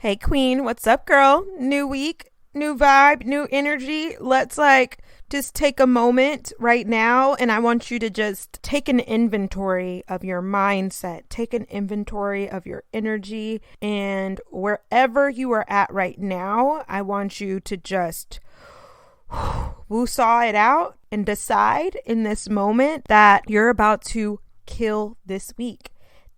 Hey Queen, what's up girl? New week, new vibe, new energy. Let's just take a moment right now and I want you to just take an inventory of your mindset, take an inventory of your energy, and wherever you are at right now, I want you to just woo-saw it out and decide in this moment that you're about to kill this week.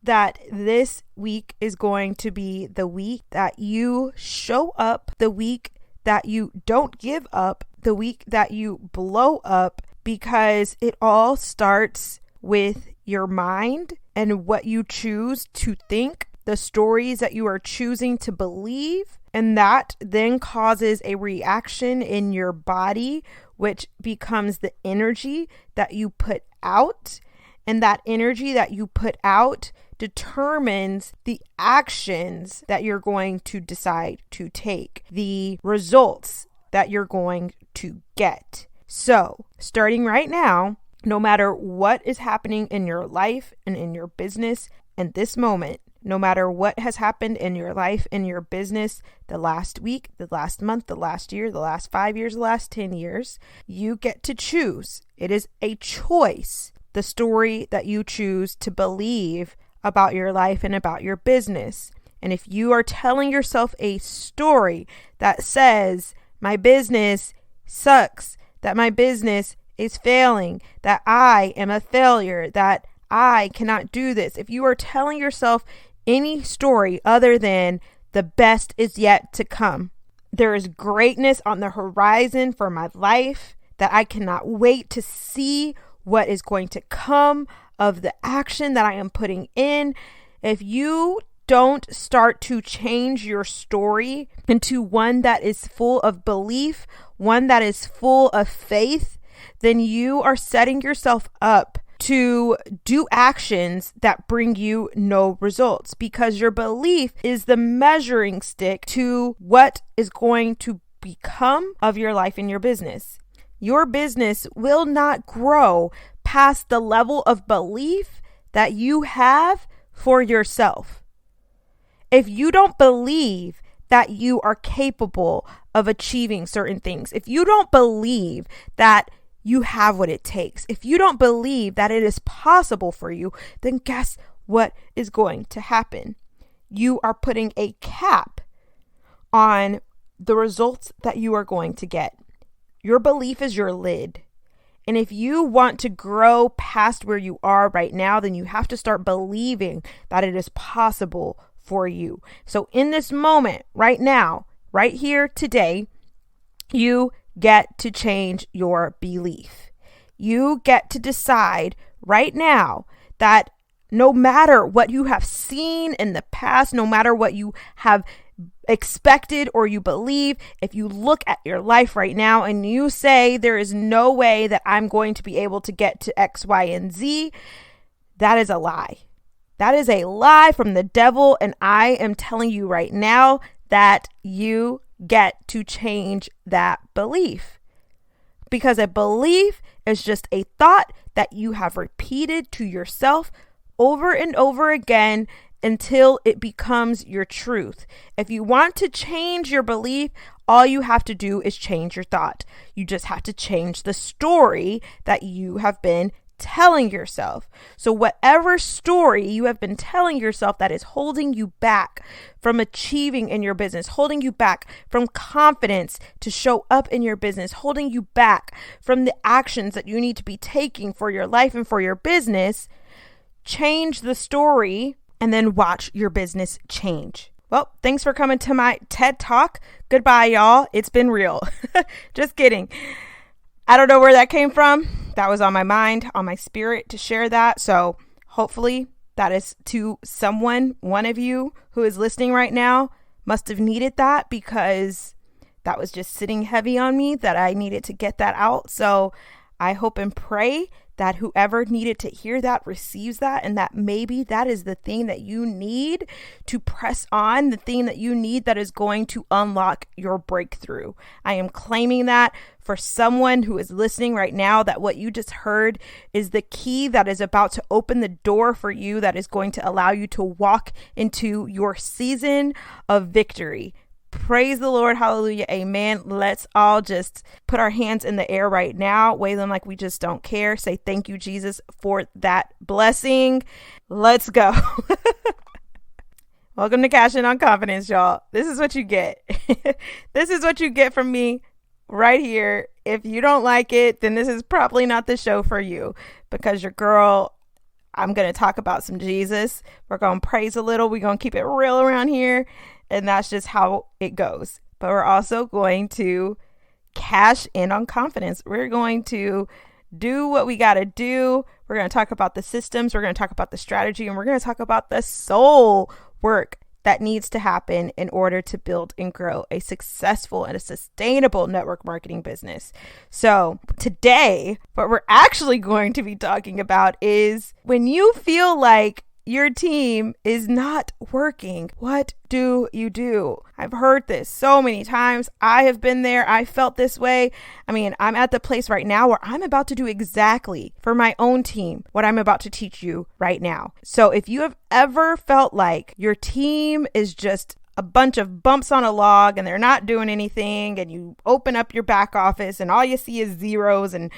That this week is going to be the week that you show up, the week that you don't give up, the week that you blow up, because it all starts with your mind and what you choose to think, the stories that you are choosing to believe, and that then causes a reaction in your body, which becomes the energy that you put out, and that energy that you put out determines the actions that you're going to decide to take, the results that you're going to get. So, starting right now, no matter what is happening in your life and in your business in this moment, no matter what has happened in your life, in your business, the last week, the last month, the last year, the last 5 years, the last 10 years, you get to choose. It is a choice, the story that you choose to believe about your life and about your business. And if you are telling yourself a story that says, my business sucks, that my business is failing, that I am a failure, that I cannot do this, if you are telling yourself any story other than the best is yet to come, there is greatness on the horizon for my life, that I cannot wait to see what is going to come of the action that I am putting in. If you don't start to change your story into one that is full of belief, one that is full of faith, then you are setting yourself up to do actions that bring you no results, because your belief is the measuring stick to what is going to become of your life and your business. Your business will not grow past the level of belief that you have for yourself. If you don't believe that you are capable of achieving certain things, if you don't believe that you have what it takes, if you don't believe that it is possible for you, then guess what is going to happen? You are putting a cap on the results that you are going to get. Your belief is your lid. And if you want to grow past where you are right now, then you have to start believing that it is possible for you. So in this moment, right now, right here today, you get to change your belief. You get to decide right now that no matter what you have seen in the past, no matter what you have expected or you believe, if you look at your life right now and you say there is no way that I'm going to be able to get to X, Y, and Z, that is a lie. That is a lie from the devil, and I am telling you right now that you get to change that belief, because a belief is just a thought that you have repeated to yourself over and over again until it becomes your truth. If you want to change your belief, all you have to do is change your thought. You just have to change the story that you have been telling yourself. So whatever story you have been telling yourself that is holding you back from achieving in your business, holding you back from confidence to show up in your business, holding you back from the actions that you need to be taking for your life and for your business, change the story and then watch your business change. Well, thanks for coming to my TED Talk. Goodbye, y'all. It's been real. Just kidding. I don't know where that came from. That was on my mind, on my spirit to share that. So hopefully that is to someone, one of you who is listening right now must have needed that, because that was just sitting heavy on me that I needed to get that out. So I hope and pray that whoever needed to hear that receives that, and that maybe that is the thing that you need to press on, the thing that you need that is going to unlock your breakthrough. I am claiming that for someone who is listening right now, that what you just heard is the key that is about to open the door for you, that is going to allow you to walk into your season of victory. Praise the Lord. Hallelujah. Amen. Let's all just put our hands in the air right now. Wave them like we just don't care. Say thank you, Jesus, for that blessing. Let's go. Welcome to Cash In on Confidence, y'all. This is what you get. This is what you get from me right here. If you don't like it, then this is probably not the show for you, because your girl, I'm going to talk about some Jesus. We're going to praise a little. We're going to keep it real around here. And that's just how it goes. But we're also going to cash in on confidence. We're going to do what we got to do. We're going to talk about the systems. We're going to talk about the strategy. And we're going to talk about the soul work that needs to happen in order to build and grow a successful and a sustainable network marketing business. So today, what we're actually going to be talking about is when you feel like your team is not working, what do you do? I've heard this so many times. I have been there. I felt this way. I mean, I'm at the place right now where I'm about to do exactly for my own team what I'm about to teach you right now. So if you have ever felt like your team is just a bunch of bumps on a log and they're not doing anything, and you open up your back office and all you see is zeros and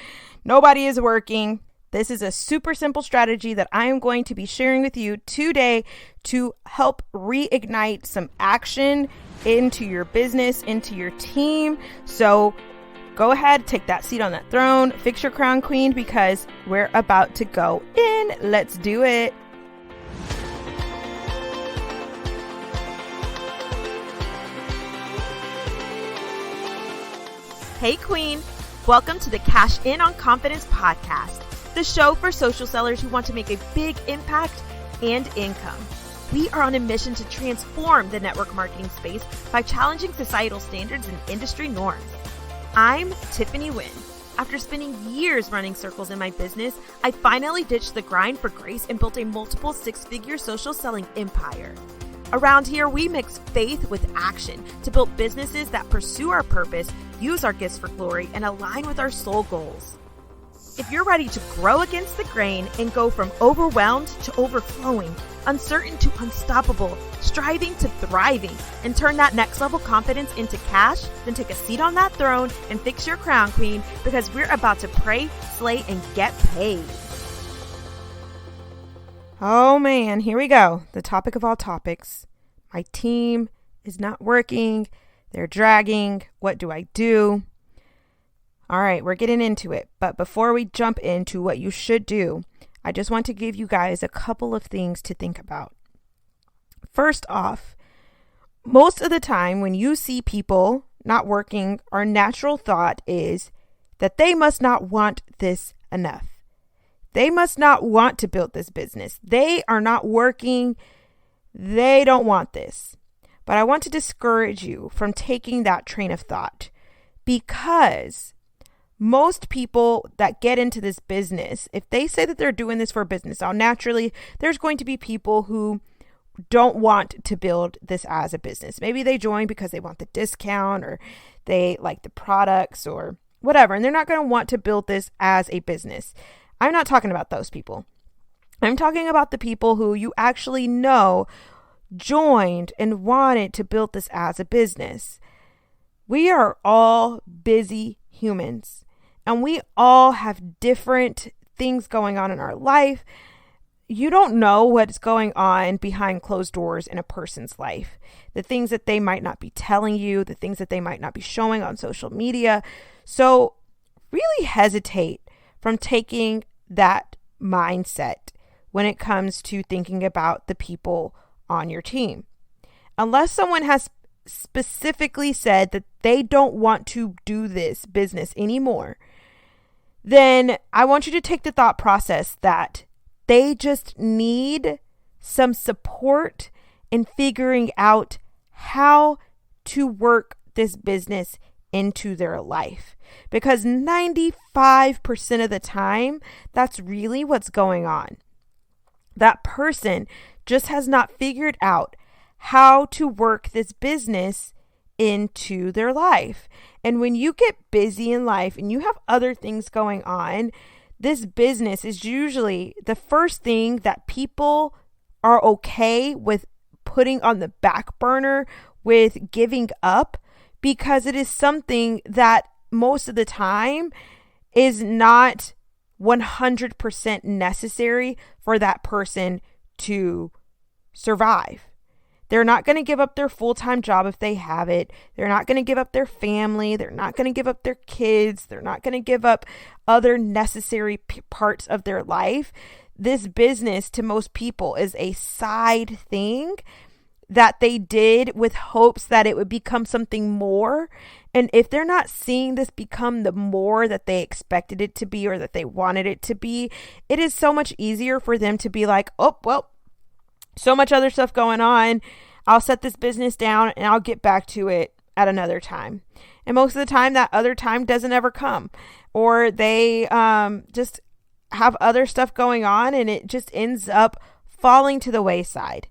nobody is working, this is a super simple strategy that I am going to be sharing with you today to help reignite some action into your business, into your team. So go ahead, take that seat on that throne, fix your crown, queen, because we're about to go in. Let's do it. Hey, queen. Welcome to the Cash In on Confidence podcast, the show for social sellers who want to make a big impact and income. We are on a mission to transform the network marketing space by challenging societal standards and industry norms. I'm Tiffany Wynn. After spending years running circles in my business, I finally ditched the grind for grace and built a multiple six-figure social selling empire. Around here, we mix faith with action to build businesses that pursue our purpose, use our gifts for glory, and align with our soul goals. If you're ready to grow against the grain and go from overwhelmed to overflowing, uncertain to unstoppable, striving to thriving, and turn that next level confidence into cash, then take a seat on that throne and fix your crown, queen, because we're about to pray, slay, and get paid. Oh man, here we go. The topic of all topics. My team is not working. They're dragging. What do I do? All right, we're getting into it. But before we jump into what you should do, I just want to give you guys a couple of things to think about. First off, most of the time when you see people not working, our natural thought is that they must not want this enough. They must not want to build this business. They are not working. They don't want this. But I want to discourage you from taking that train of thought, because most people that get into this business, if they say that they're doing this for business, now naturally, there's going to be people who don't want to build this as a business. Maybe they join because they want the discount or they like the products or whatever, and they're not going to want to build this as a business. I'm not talking about those people. I'm talking about the people who you actually know joined and wanted to build this as a business. We are all busy humans, and we all have different things going on in our life. You don't know what's going on behind closed doors in a person's life. The things that they might not be telling you, the things that they might not be showing on social media. So really hesitate from taking that mindset when it comes to thinking about the people on your team. Unless someone has specifically said that they don't want to do this business anymore, then I want you to take the thought process that they just need some support in figuring out how to work this business into their life. Because 95% of the time, that's really what's going on. That person just has not figured out how to work this business into their life. And when you get busy in life and you have other things going on, this business is usually the first thing that people are okay with putting on the back burner, with giving up, because it is something that most of the time is not 100% necessary for that person to survive. They're not going to give up their full-time job if they have it. They're not going to give up their family. They're not going to give up their kids. They're not going to give up other necessary parts of their life. This business to most people is a side thing that they did with hopes that it would become something more. And if they're not seeing this become the more that they expected it to be or that they wanted it to be, it is so much easier for them to be like, oh, well, so much other stuff going on. I'll set this business down and I'll get back to it at another time. And most of the time, that other time doesn't ever come. Or they just have other stuff going on and it just ends up falling to the wayside.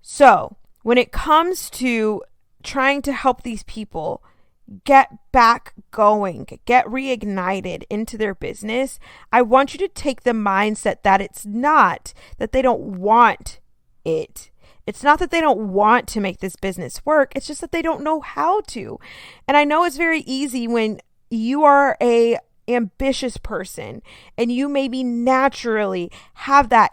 So when it comes to trying to help these people get back going, get reignited into their business, I want you to take the mindset that it's not that they don't want it. It's not that they don't want to make this business work. It's just that they don't know how to. And I know it's very easy when you are a ambitious person and you maybe naturally have that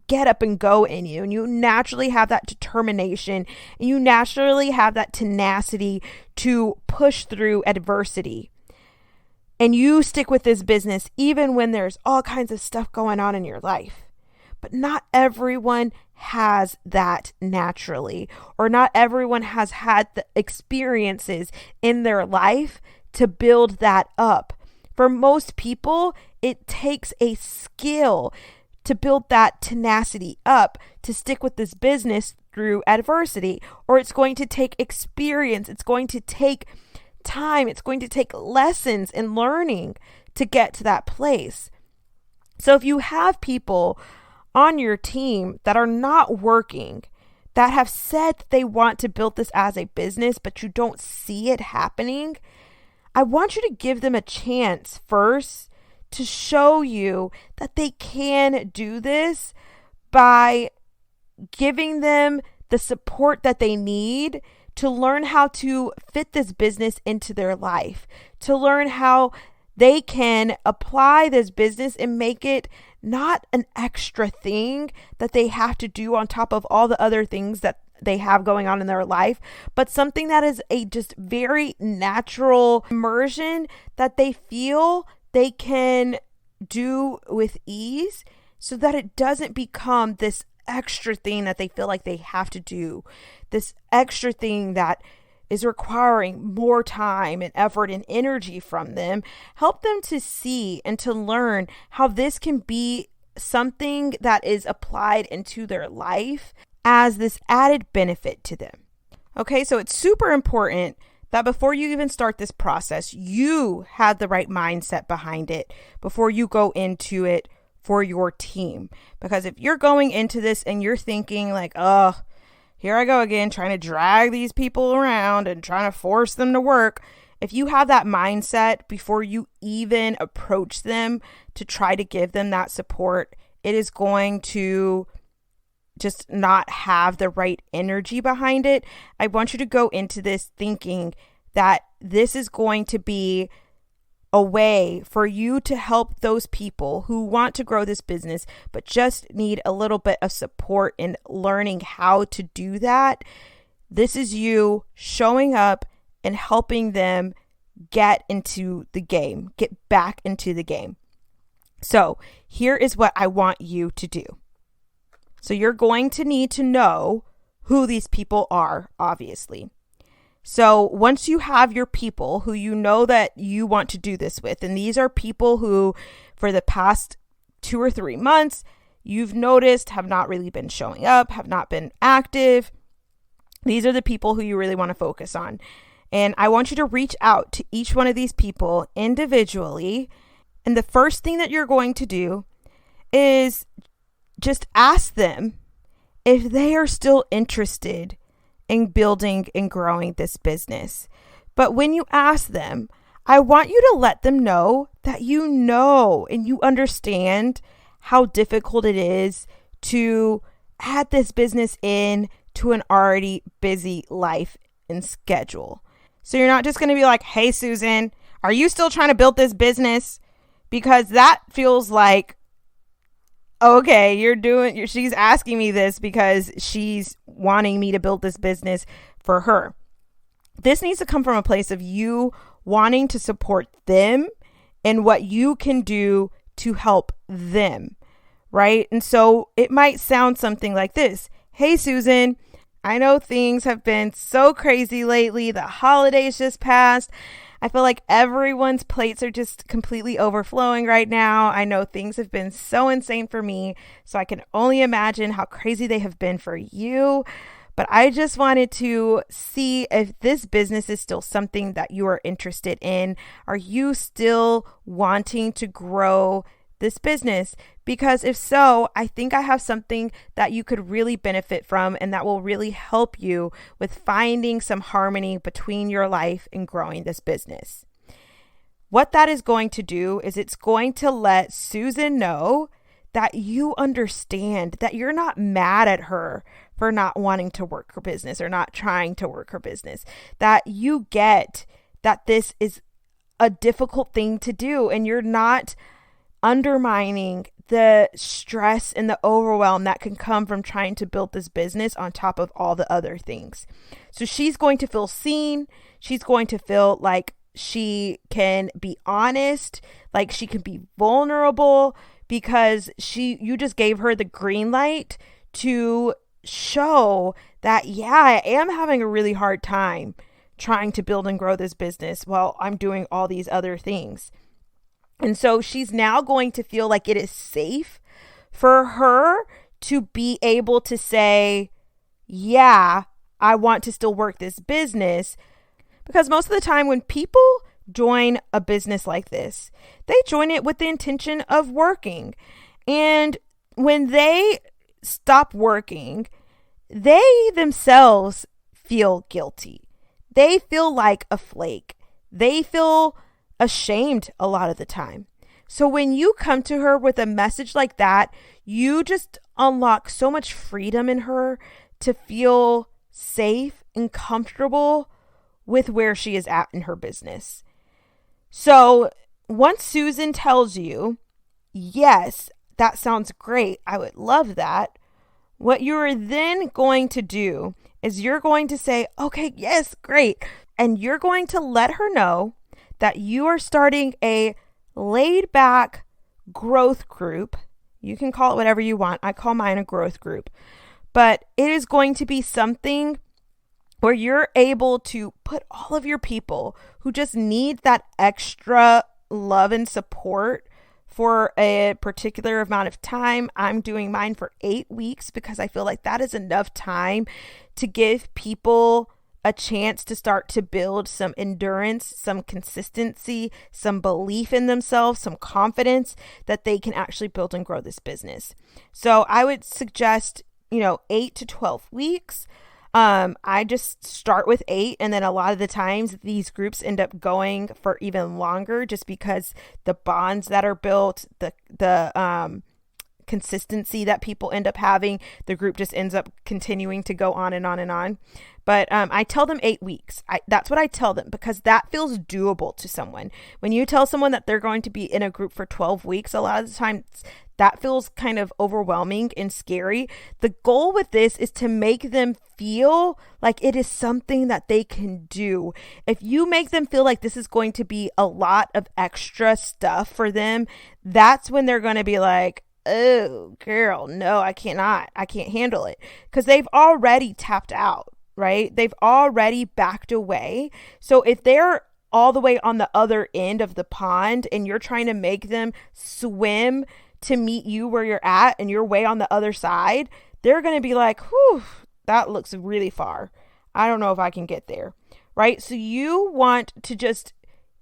get up and go in you, and you naturally have that determination, and you naturally have that tenacity to push through adversity. And you stick with this business even when there's all kinds of stuff going on in your life. But not everyone has that naturally, or not everyone has had the experiences in their life to build that up. For most people, it takes a skill to build that tenacity up, to stick with this business through adversity, or it's going to take experience. It's going to take time. It's going to take lessons and learning to get to that place. So if you have people on your team that are not working, that have said that they want to build this as a business, but you don't see it happening, I want you to give them a chance first to show you that they can do this by giving them the support that they need to learn how to fit this business into their life, to learn how they can apply this business and make it not an extra thing that they have to do on top of all the other things that they have going on in their life, but something that is a just very natural immersion that they feel they can do with ease, so that it doesn't become this extra thing that they feel like they have to do, this extra thing that is requiring more time and effort and energy from them. Help them to see and to learn how this can be something that is applied into their life as this added benefit to them. Okay, so it's super important that before you even start this process, you have the right mindset behind it before you go into it for your team. Because if you're going into this and you're thinking like, oh, here I go again, trying to drag these people around and trying to force them to work. If you have that mindset before you even approach them to try to give them that support, it is going to just not have the right energy behind it. I want you to go into this thinking that this is going to be a way for you to help those people who want to grow this business, but just need a little bit of support in learning how to do that. This is you showing up and helping them get into the game, get back into the game. So here is what I want you to do. So you're going to need to know who these people are, obviously. So once you have your people who you know that you want to do this with, and these are people who for the past 2 or 3 months, you've noticed have not really been showing up, have not been active. These are the people who you really want to focus on. And I want you to reach out to each one of these people individually. And the first thing that you're going to do is just ask them if they are still interested in building and growing this business. But when you ask them, I want you to let them know that you know and you understand how difficult it is to add this business in to an already busy life and schedule. So you're not just going to be like, hey, Susan, are you still trying to build this business? Because that feels like, okay, she's asking me this because she's wanting me to build this business for her. This needs to come from a place of you wanting to support them and what you can do to help them, right? And so it might sound something like this. Hey, Susan, I know things have been so crazy lately. The holidays just passed. I feel like everyone's plates are just completely overflowing right now. I know things have been so insane for me, so I can only imagine how crazy they have been for you. But I just wanted to see if this business is still something that you are interested in. Are you still wanting to grow this business? Because if so, I think I have something that you could really benefit from and that will really help you with finding some harmony between your life and growing this business. What that is going to do is it's going to let Susan know that you understand, that you're not mad at her for not wanting to work her business or not trying to work her business, that you get that this is a difficult thing to do and you're not undermining the stress and the overwhelm that can come from trying to build this business on top of all the other things. So she's going to feel seen. She's going to feel like she can be honest, like she can be vulnerable, because you just gave her the green light to show that, yeah, I am having a really hard time trying to build and grow this business while I'm doing all these other things. And so she's now going to feel like it is safe for her to be able to say, yeah, I want to still work this business. Because most of the time when people join a business like this, they join it with the intention of working. And when they stop working, they themselves feel guilty. They feel like a flake. They feel ashamed a lot of the time. So when you come to her with a message like that, you just unlock so much freedom in her to feel safe and comfortable with where she is at in her business. So once Susan tells you, yes, that sounds great, I would love that, what you're then going to do is you're going to say, okay, yes, great. And you're going to let her know that you are starting a laid back growth group. You can call it whatever you want. I call mine a growth group. But it is going to be something where you're able to put all of your people who just need that extra love and support for a particular amount of time. I'm doing mine for 8 weeks because I feel like that is enough time to give people a chance to start to build some endurance, some consistency, some belief in themselves, some confidence that they can actually build and grow this business. So I would suggest, 8 to 12 weeks. I just start with 8, and then a lot of the times these groups end up going for even longer just because the bonds that are built, the consistency that people end up having, the group just ends up continuing to go on and on and on. But I tell them 8 weeks. That's what I tell them because that feels doable to someone. When you tell someone that they're going to be in a group for 12 weeks, a lot of the times that feels kind of overwhelming and scary. The goal with this is to make them feel like it is something that they can do. If you make them feel like this is going to be a lot of extra stuff for them, that's when they're going to be like, oh, girl, no, I can't handle it. Because they've already tapped out, right? They've already backed away. So if they're all the way on the other end of the pond and you're trying to make them swim to meet you where you're at and you're way on the other side, they're going to be like, whew, that looks really far. I don't know if I can get there. right? So you want to just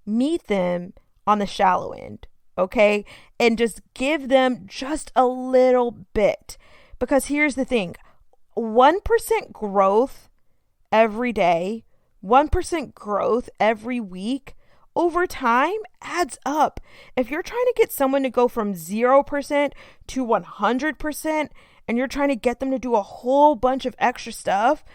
meet them on the shallow end, okay? And just give them just a little bit. Because here's the thing, 1% growth every day, 1% growth every week over time adds up. If you're trying to get someone to go from 0% to 100%, and you're trying to get them to do a whole bunch of extra stuff,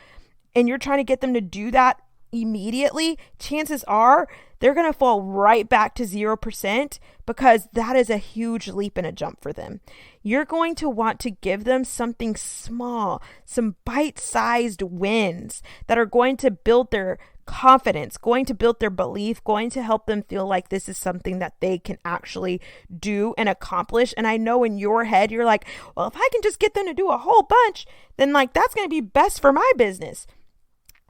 and you're trying to get them to do that immediately, chances are they're going to fall right back to 0% because that is a huge leap and a jump for them. You're going to want to give them something small, some bite-sized wins that are going to build their confidence, going to build their belief, going to help them feel like this is something that they can actually do and accomplish. And I know in your head, you're like, well, if I can just get them to do a whole bunch, then like that's going to be best for my business.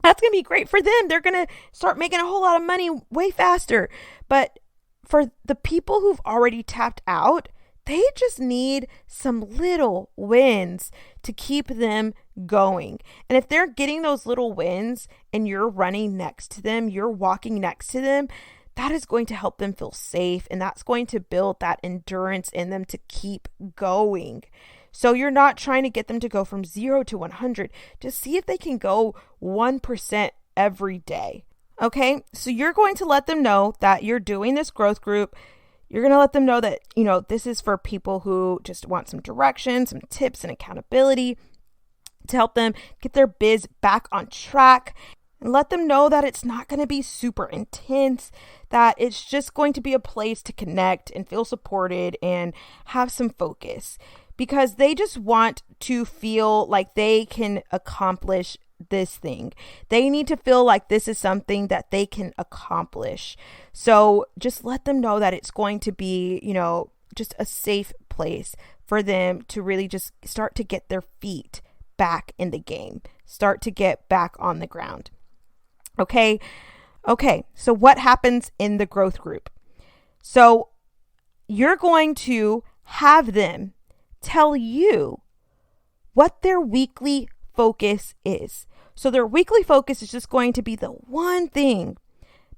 That's going to be great for them. They're going to start making a whole lot of money way faster. But for the people who've already tapped out, they just need some little wins to keep them going. And if they're getting those little wins and you're running next to them, you're walking next to them, that is going to help them feel safe. And that's going to build that endurance in them to keep going. So you're not trying to get them to go from 0 to 100. Just see if they can go 1% every day. Okay, so you're going to let them know that you're doing this growth group. You're going to let them know that, this is for people who just want some direction, some tips and accountability to help them get their biz back on track. And let them know that it's not going to be super intense, that it's just going to be a place to connect and feel supported and have some focus, because they just want to feel like they can accomplish this thing. They need to feel like this is something that they can accomplish. So just let them know that it's going to be, just a safe place for them to really just start to get their feet back in the game, start to get back on the ground. Okay. So what happens in the growth group? So you're going to have them tell you what their weekly focus is. So their weekly focus is just going to be the one thing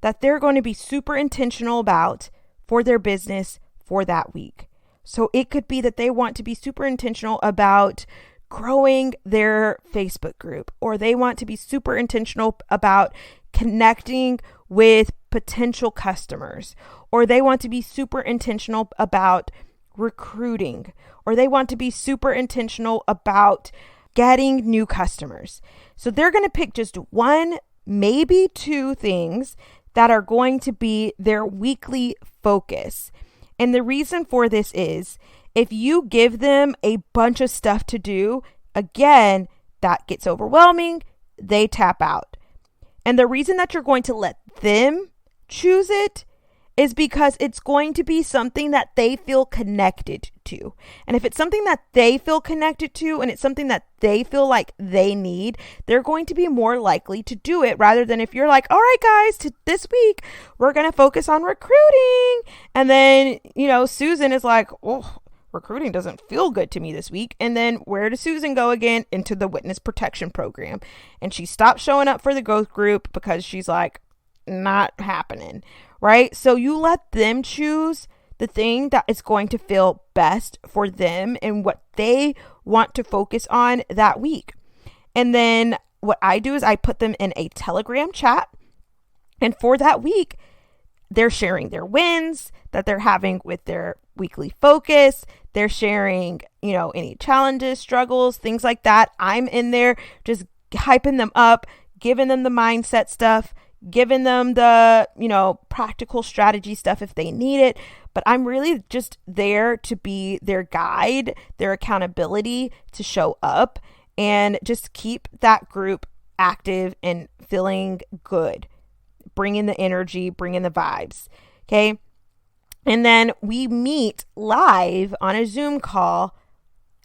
that they're going to be super intentional about for their business for that week. So it could be that they want to be super intentional about growing their Facebook group, or they want to be super intentional about connecting with potential customers, or they want to be super intentional about recruiting, or they want to be super intentional about getting new customers. So they're going to pick just one, maybe two things that are going to be their weekly focus. And the reason for this is if you give them a bunch of stuff to do, again, that gets overwhelming, they tap out. And the reason that you're going to let them choose it is because it's going to be something that they feel connected to. And if it's something that they feel connected to and it's something that they feel like they need, they're going to be more likely to do it, rather than if you're like, all right, guys, this week, we're going to focus on recruiting. And then, Susan is like, oh, recruiting doesn't feel good to me this week. And then where does Susan go again? Into the witness protection program. And she stopped showing up for the growth group because she's like, not happening. Right? So you let them choose the thing that is going to feel best for them and what they want to focus on that week. And then what I do is I put them in a Telegram chat. And for that week, they're sharing their wins that they're having with their weekly focus. They're sharing, any challenges, struggles, things like that. I'm in there just hyping them up, giving them the mindset stuff, giving them the, practical strategy stuff if they need it. But I'm really just there to be their guide, their accountability to show up and just keep that group active and feeling good. Bring in the energy, bring in the vibes. Okay. And then we meet live on a Zoom call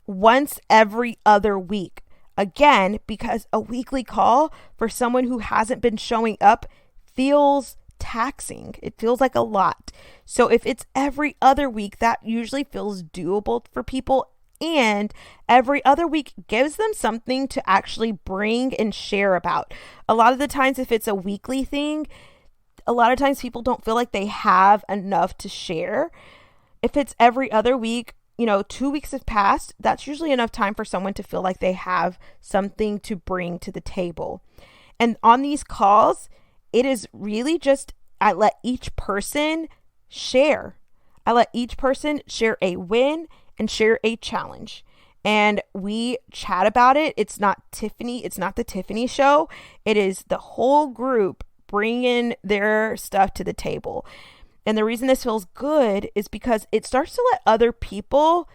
once every other week. Again, because a weekly call for someone who hasn't been showing up feels taxing. It feels like a lot. So if it's every other week, that usually feels doable for people And every other week gives them something to actually bring and share about. A lot of the times, if it's a weekly thing, a lot of times people don't feel like they have enough to share. If it's every other week, 2 weeks have passed, that's usually enough time for someone to feel like they have something to bring to the table. And on these calls, it is really just, I let each person share. I let each person share a win and share a challenge. And we chat about it. It's not the Tiffany show. It is the whole group bringing their stuff to the table. And the reason this feels good is because it starts to let other people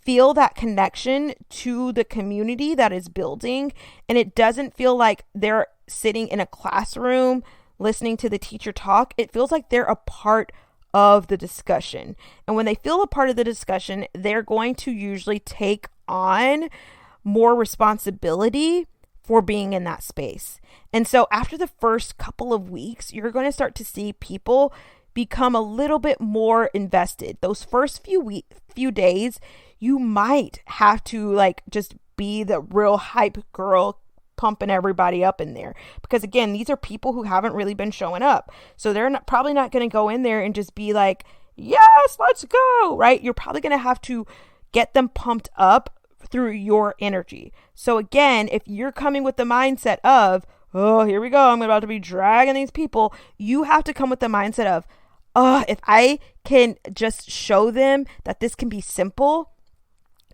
feel that connection to the community that is building. And it doesn't feel like they're sitting in a classroom listening to the teacher talk. It feels like they're a part of the discussion. And when they feel a part of the discussion, they're going to usually take on more responsibility for being in that space. And so after the first couple of weeks, you're going to start to see people become a little bit more invested. Those first few days, you might have to just be the real hype girl, pumping everybody up in there, because again, these are people who haven't really been showing up, so they're probably not going to go in there and just be like, yes, let's go, right? You're probably going to have to get them pumped up through your energy. So again, if you're coming with the mindset of, oh, here we go, I'm about to be dragging these people, you have to come with the mindset of, oh, if I can just show them that this can be simple,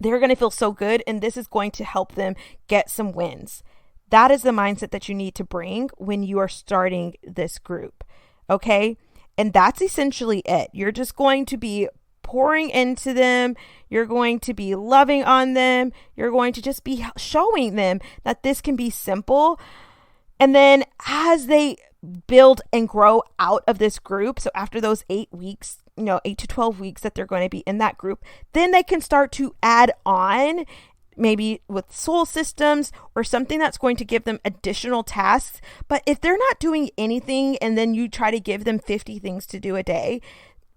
they're going to feel so good, and this is going to help them get some wins. That is the mindset that you need to bring when you are starting this group, okay? And that's essentially it. You're just going to be pouring into them. You're going to be loving on them. You're going to just be showing them that this can be simple. And then as they build and grow out of this group, so after those 8 weeks, 8 to 12 weeks that they're going to be in that group, then they can start to add on, maybe with soul systems or something that's going to give them additional tasks. But if they're not doing anything and then you try to give them 50 things to do a day,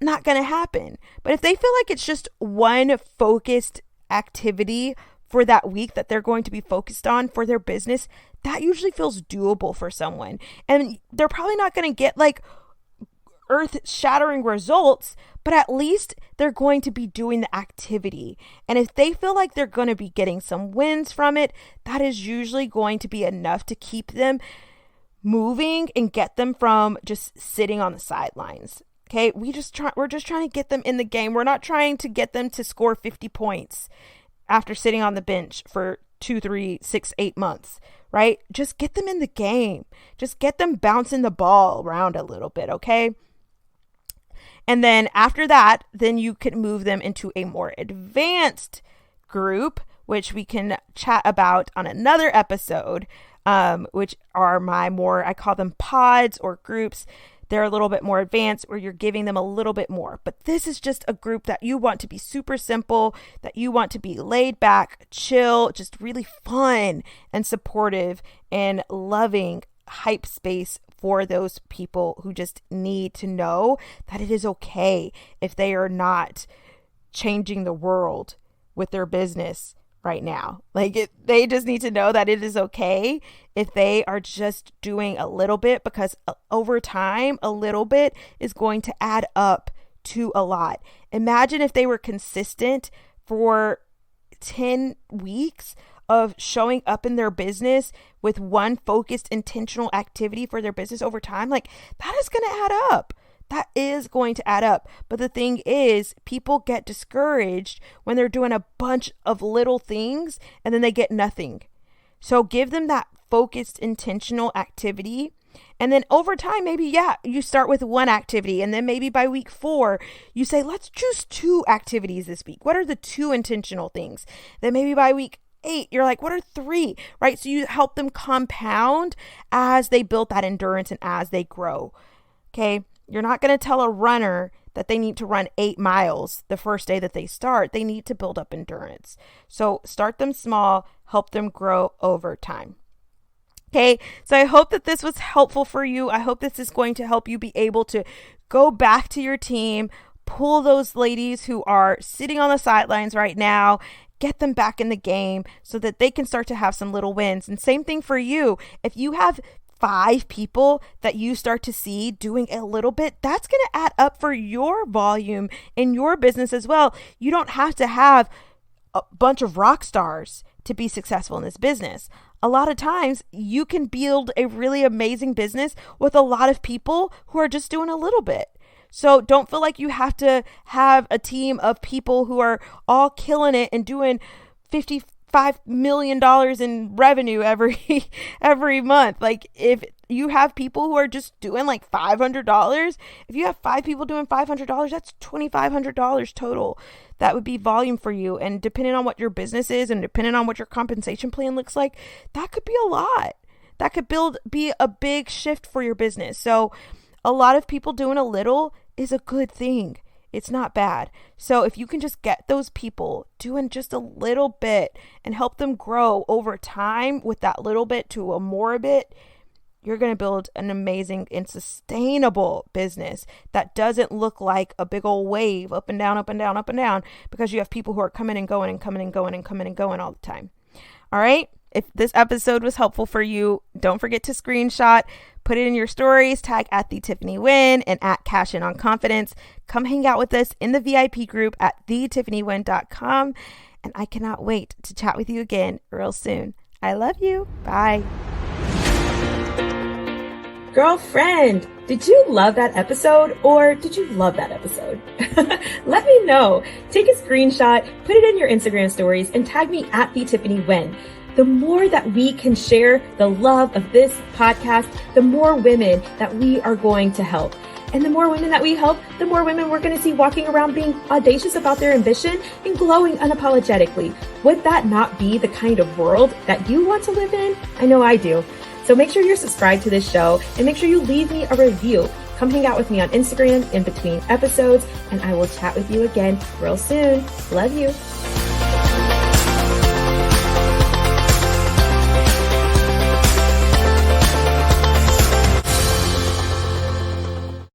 not going to happen. But if they feel like it's just one focused activity for that week that they're going to be focused on for their business, that usually feels doable for someone. And they're probably not going to get earth-shattering results, but at least they're going to be doing the activity. And if they feel like they're going to be getting some wins from it, that is usually going to be enough to keep them moving and get them from just sitting on the sidelines. Okay, we're just trying to get them in the game. We're not trying to get them to score 50 points after sitting on the bench for 2, 3, 6, 8 months, right? Just get them in the game. Just get them bouncing the ball around a little bit, okay? And then after that, then you can move them into a more advanced group, which we can chat about on another episode, which are I call them pods or groups. They're a little bit more advanced, where you're giving them a little bit more. But this is just a group that you want to be super simple, that you want to be laid back, chill, just really fun and supportive and loving hype space for those people who just need to know that it is okay if they are not changing the world with their business right now. They just need to know that it is okay if they are just doing a little bit, because over time, a little bit is going to add up to a lot. Imagine if they were consistent for 10 weeks of showing up in their business with one focused, intentional activity for their business over time. That is going to add up. That is going to add up. But the thing is, people get discouraged when they're doing a bunch of little things and then they get nothing. So give them that focused, intentional activity. And then over time, maybe, you start with one activity. And then maybe by week 4, you say, let's choose 2 activities this week. What are the 2 intentional things? Then maybe by week 8, you're like, what are 3, right? So you help them compound as they build that endurance and as they grow. Okay. You're not going to tell a runner that they need to run 8 miles the first day that they start. They need to build up endurance. So start them small, help them grow over time. Okay, so I hope that this was helpful for you. I hope this is going to help you be able to go back to your team, pull those ladies who are sitting on the sidelines right now, get them back in the game so that they can start to have some little wins. And same thing for you. If you have 5 people that you start to see doing a little bit, that's going to add up for your volume in your business as well. You don't have to have a bunch of rock stars to be successful in this business. A lot of times you can build a really amazing business with a lot of people who are just doing a little bit. So don't feel like you have to have a team of people who are all killing it and doing $55 million in revenue every month. Like if you have people who are just doing like $500, if you have 5 people doing $500, that's $2,500 total. That would be volume for you. And depending on what your business is and depending on what your compensation plan looks like, that could be a lot. That could be a big shift for your business. So a lot of people doing a little is a good thing. It's not bad. So if you can just get those people doing just a little bit and help them grow over time with that little bit to a more bit, you're going to build an amazing and sustainable business that doesn't look like a big old wave up and down, up and down, up and down, because you have people who are coming and going and coming and going and coming and going all the time. All right. If this episode was helpful for you, don't forget to screenshot, put it in your stories, tag at the Tiffany Wynn and at Cash In on Confidence. Come hang out with us in the VIP group at thetiffanyWynn.com. And I cannot wait to chat with you again real soon. I love you. Bye. Girlfriend, did you love that episode or did you love that episode? Let me know. Take a screenshot, put it in your Instagram stories, and tag me at the Tiffany Wynn. The more that we can share the love of this podcast, the more women that we are going to help. And the more women that we help, the more women we're going to see walking around being audacious about their ambition and glowing unapologetically. Would that not be the kind of world that you want to live in? I know I do. So make sure you're subscribed to this show and make sure you leave me a review. Come hang out with me on Instagram in between episodes, and I will chat with you again real soon. Love you.